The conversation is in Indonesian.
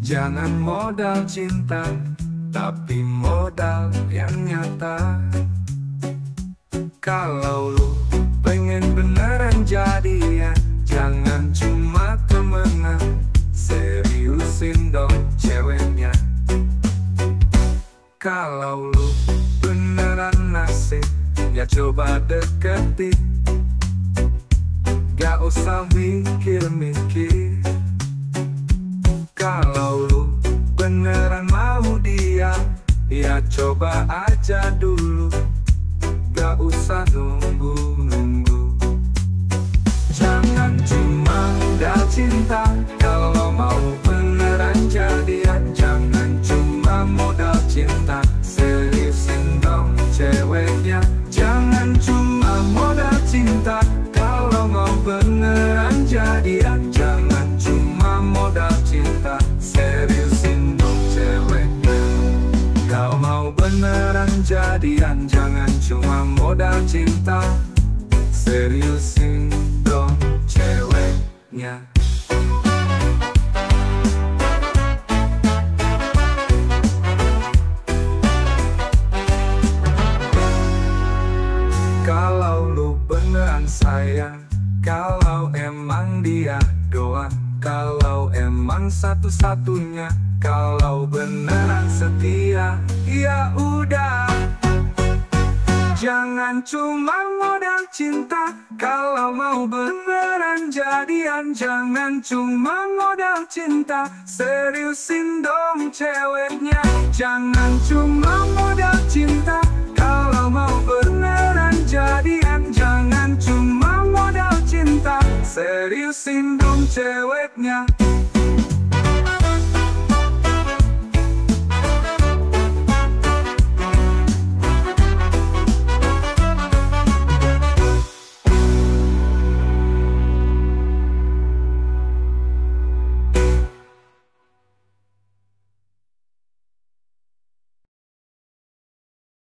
Jangan modal cinta, tapi modal yang nyata. Kalau lu pengen beneran jadian, jangan cuma temenan, seriusin dong ceweknya. Kalau lu beneran nasib, ya coba deketin, gak usah mikir-mikir. Kalau lu beneran mau dia, ya coba aja dulu, gak usah nunggu-nunggu. Jangan cuma modal cinta, kalau mau beneran jadian. Jangan cuma modal cinta, seriusin dong ceweknya. Jangan cuma modal cinta, kalau mau beneran jadian. Jangan cuma modal cinta, seriusin dong ceweknya. Kau mau beneran jadian, jangan cuma modal cinta, seriusin dong ceweknya. Kalau lu beneran sayang, kalau emang dia doang, kalau emang satu-satunya, kalau beneran setia, ya udah. Jangan cuma modal cinta, kalau mau beneran jadian. Jangan cuma modal cinta, seriusin dong ceweknya. Jangan cuma modal cinta, kalau mau beneran jadian. Jangan cuma modal cinta, seriusin dong ceweknya.